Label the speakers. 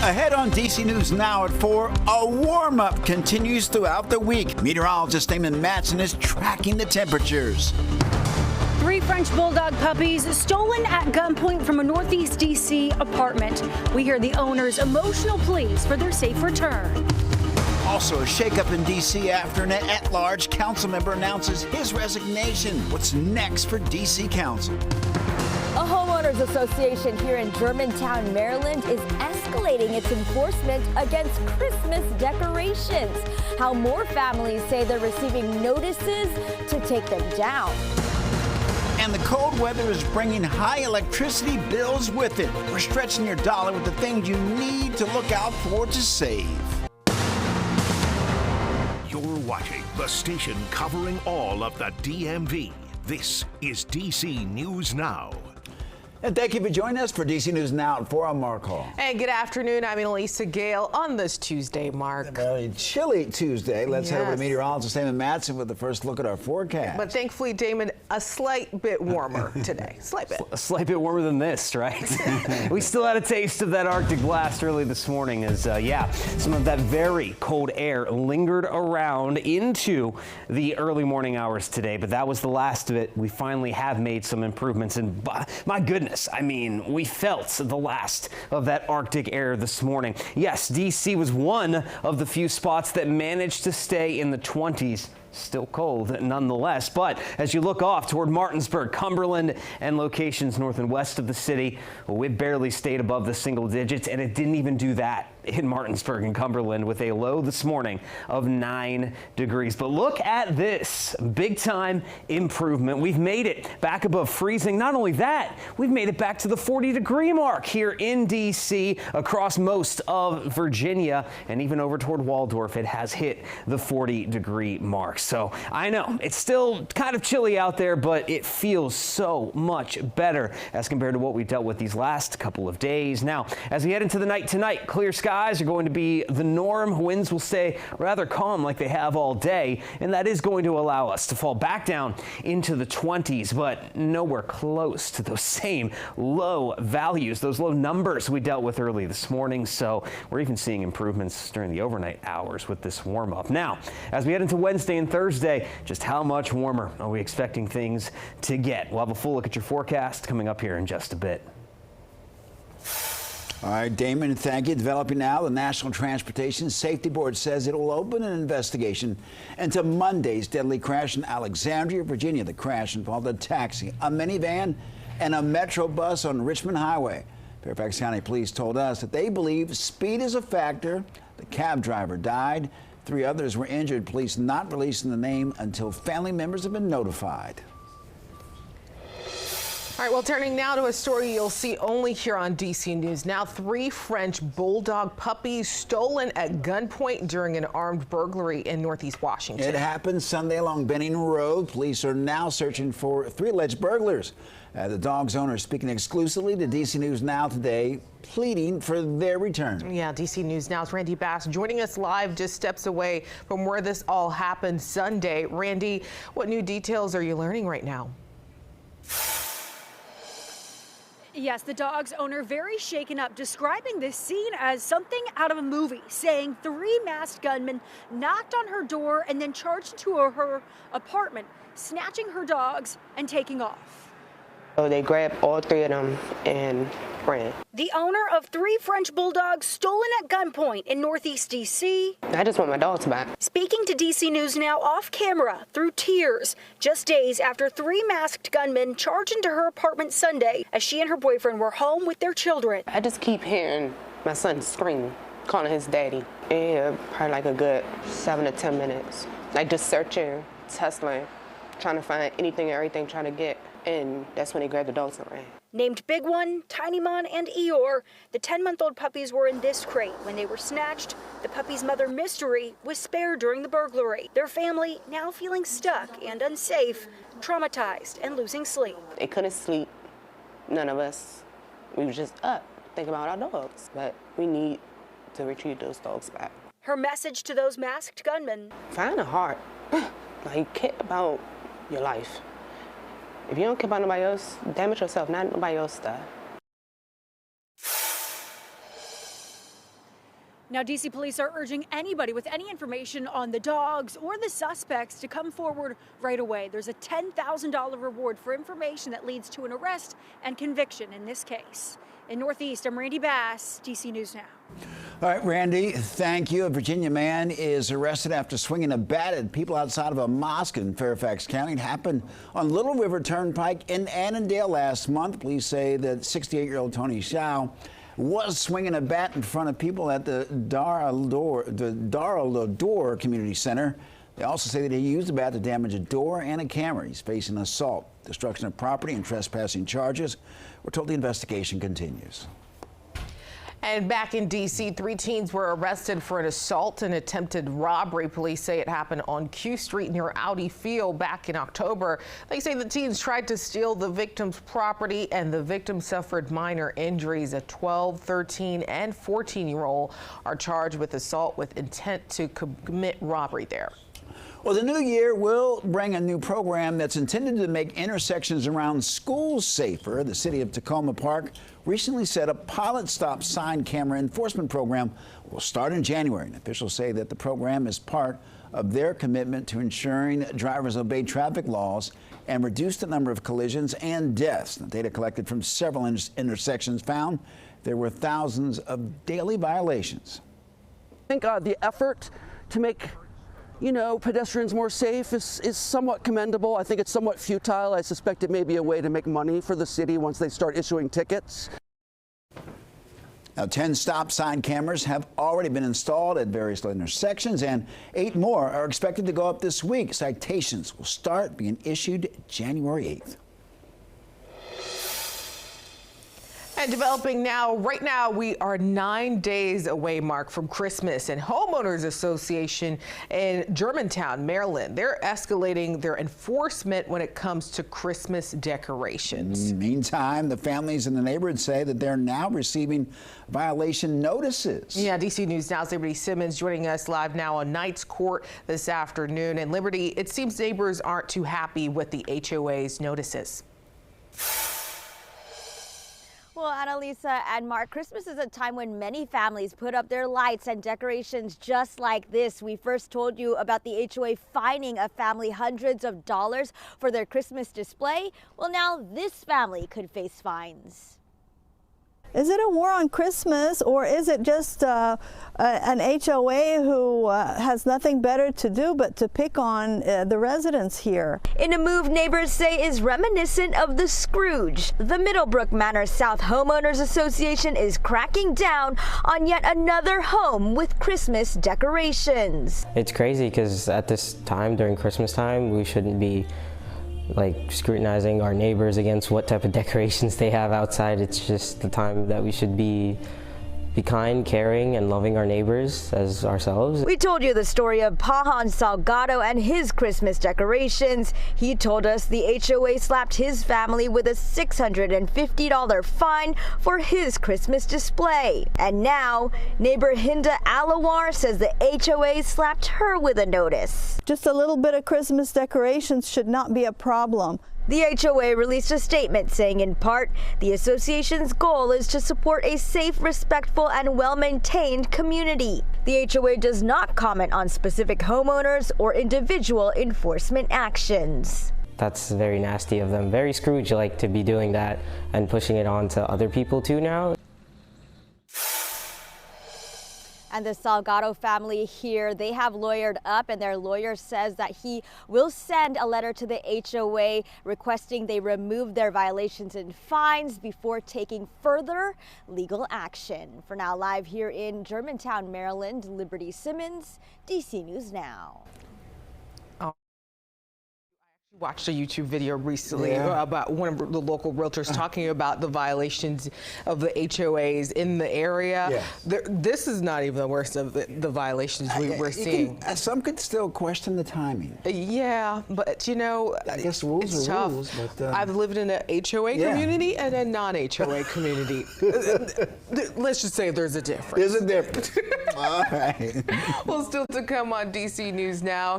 Speaker 1: Ahead on DC News Now at 4, a warm-up continues throughout the week. Meteorologist Damon Matson is tracking the temperatures.
Speaker 2: 3 French bulldog puppies stolen at gunpoint from a Northeast DC apartment. We hear the owner's emotional pleas for their safe return.
Speaker 1: Also, a shakeup in D.C. after an at-large council member announces his resignation. What's next for D.C. Council?
Speaker 3: A homeowners association here in Germantown, Maryland is escalating its enforcement against Christmas decorations. How more families say they're receiving notices to take them down.
Speaker 1: And the cold weather is bringing high electricity bills with it. We're stretching your dollar with the things you need to look out for to save.
Speaker 4: You're watching the station covering all of the DMV. This is DC News Now.
Speaker 1: And thank you for joining us for DC News Now at 4. I'm Mark Hall.
Speaker 5: And good afternoon. I'm Elisa Gale on this Tuesday, Mark.
Speaker 1: A very chilly Tuesday. Let's head over to meteorologist Damon Matson with the first look at our forecast.
Speaker 5: But thankfully, Damon, a slight bit warmer today.
Speaker 6: A slight bit warmer than this, right? We still had a taste of that Arctic blast early this morning as, some of that very cold air lingered around into the early morning hours today. But that was the last of it. We finally have made some improvements. And my goodness, I mean, we felt the last of that Arctic air this morning. Yes, D.C. was one of the few spots that managed to stay in the 20s. Still cold nonetheless, but as you look off toward Martinsburg, Cumberland, and locations north and west of the city, well, it barely stayed above the single digits, and it didn't even do that in Martinsburg and Cumberland with a low this morning of 9 degrees. But look at this big time improvement. We've made it back above freezing. Not only that, we've made it back to the 40-degree mark here in D.C. across most of Virginia, and even over toward Waldorf, it has hit the 40-degree mark. So I know it's still kind of chilly out there, but it feels so much better as compared to what we dealt with these last couple of days. Now, as we head into the night tonight, clear skies are going to be the norm. Winds will stay rather calm like they have all day, and that is going to allow us to fall back down into the 20s, but nowhere close to those same low values, those low numbers we dealt with early this morning. So we're even seeing improvements during the overnight hours with this warm up. Now, as we head into Wednesday and Thursday, just how much warmer are we expecting things to get? We'll have a full look at your forecast coming up here in just a bit.
Speaker 1: All right, Damon, thank you. Developing now, the National Transportation Safety Board says it will open an investigation into Monday's deadly crash in Alexandria, Virginia. The crash involved a taxi, a minivan, and a Metro bus on Richmond Highway. Fairfax County Police told us that they believe speed is a factor. The cab driver died. 3 others were injured. Police not releasing the name until family members have been notified.
Speaker 5: All right, well, turning now to a story you'll see only here on DC News Now. 3 French bulldog puppies stolen at gunpoint during an armed burglary in Northeast Washington.
Speaker 1: It happened Sunday along Benning Road. Police are now searching for 3 alleged burglars. The dog's owner speaking exclusively to DC News Now today, pleading for their return.
Speaker 5: Yeah, DC News Now's Randy Bass joining us live just steps away from where this all happened Sunday. Randy, what new details are you learning right now?
Speaker 2: Yes, the dog's owner very shaken up, describing this scene as something out of a movie, saying 3 masked gunmen knocked on her door and then charged into her apartment, snatching her dogs and taking off.
Speaker 7: So they grabbed all 3 of them and ran.
Speaker 2: The owner of 3 French bulldogs stolen at gunpoint in Northeast D.C.
Speaker 7: I just want my dogs back.
Speaker 2: Speaking to DC News Now off camera through tears, just days after 3 masked gunmen charged into her apartment Sunday as she and her boyfriend were home with their children.
Speaker 7: I just keep hearing my son screaming, calling his daddy. Yeah, probably like a good 7 to 10 minutes. Like just searching, tussling, trying to find anything and everything, trying to get. And that's when they grabbed the dogs and ran.
Speaker 2: Named Big One, Tiny Mon, and Eeyore, the 10-month-old puppies were in this crate when they were snatched. The puppy's mother, Mystery, was spared during the burglary. Their family now feeling stuck and unsafe, traumatized, and losing sleep.
Speaker 7: They couldn't sleep, none of us. We were just up, thinking about our dogs. But we need to retrieve those dogs back.
Speaker 2: Her message to those masked gunmen:
Speaker 7: find a heart. Like, care about your life. If you don't care about nobody else, damage yourself, not nobody else's stuff.
Speaker 2: Now, D.C. police are urging anybody with any information on the dogs or the suspects to come forward right away. There's a $10,000 reward for information that leads to an arrest and conviction in this case. In Northeast, I'm Randy Bass, D.C. News Now.
Speaker 1: All right, Randy, thank you. A Virginia man is arrested after swinging a bat at people outside of a mosque in Fairfax County. It happened on Little River Turnpike in Annandale last month. Police say that 68-year-old Tony Shao was swinging a bat in front of people at the Dar al-Dor Community Center. They also say that he used the bat to damage a door and a camera. He's facing assault, destruction of property, and trespassing charges. We're told the investigation continues.
Speaker 5: And back in D.C., 3 teens were arrested for an assault and attempted robbery. Police say it happened on Q Street near Audi Field back in October. They say the teens tried to steal the victim's property and the victim suffered minor injuries. A 12, 13, and 14-year-old are charged with assault with intent to commit robbery there.
Speaker 1: Well, the new year will bring a new program that's intended to make intersections around schools safer. The city of Tacoma Park recently set a pilot stop sign camera enforcement program. Will start in January. And officials say that the program is part of their commitment to ensuring drivers obey traffic laws and reduce the number of collisions and deaths. The data collected from several intersections found there were thousands of daily violations.
Speaker 8: I think the effort to make pedestrians more safe is somewhat commendable. I think it's somewhat futile. I suspect it may be a way to make money for the city once they start issuing tickets.
Speaker 1: Now, 10 stop sign cameras have already been installed at various intersections, and 8 more are expected to go up this week. Citations will start being issued January 8th.
Speaker 5: And developing now, right now, we are 9 days away, Mark, from Christmas. And Homeowners Association in Germantown, Maryland, they're escalating their enforcement when it comes to Christmas decorations.
Speaker 1: Meantime, the families in the neighborhood say that they're now receiving violation notices.
Speaker 5: Yeah, DC News Now's Liberty Simmons joining us live now on Knights Court this afternoon. And Liberty, it seems neighbors aren't too happy with the HOA's notices.
Speaker 3: Well, Annalisa and Mark, Christmas is a time when many families put up their lights and decorations just like this. We first told you about the HOA fining a family hundreds of dollars for their Christmas display. Well, now this family could face fines.
Speaker 9: Is it a war on Christmas, or is it just an HOA who has nothing better to do but to pick on the residents here?
Speaker 3: In a move neighbors say is reminiscent of the Scrooge, the Middlebrook Manor South Homeowners Association is cracking down on yet another home with Christmas decorations.
Speaker 10: It's crazy because at this time, during Christmas time, we shouldn't be scrutinizing our neighbors against what type of decorations they have outside. It's just the time that we should be kind, caring, and loving our neighbors as ourselves.
Speaker 3: We told you the story of Pahan Salgado and his Christmas decorations. He told us the HOA slapped his family with a $650 fine for his Christmas display. And now, neighbor Hinda Alawar says the HOA slapped her with a notice.
Speaker 9: Just a little bit of Christmas decorations should not be a problem.
Speaker 3: The HOA released a statement saying, in part, the association's goal is to support a safe, respectful, and well-maintained community. The HOA does not comment on specific homeowners or individual enforcement actions.
Speaker 10: That's very nasty of them. Very Scrooge-like to be doing that and pushing it on to other people too now.
Speaker 3: And the Salgado family here, they have lawyered up, and their lawyer says that he will send a letter to the HOA requesting they remove their violations and fines before taking further legal action. For now, live here in Germantown, Maryland, Liberty Simmons, DC News Now.
Speaker 5: Watched a YouTube video recently about one of the local realtors talking about the violations of the HOAs in the area. This is not even the worst of the violations we're seeing.
Speaker 1: Some could still question the timing.
Speaker 5: Yeah, but
Speaker 1: I guess rules are
Speaker 5: tough.
Speaker 1: rules. But,
Speaker 5: I've lived in an HOA community and a non-HOA community. Let's just say there's a difference.
Speaker 1: There's a difference. All right.
Speaker 5: Well, still to come on DC News Now.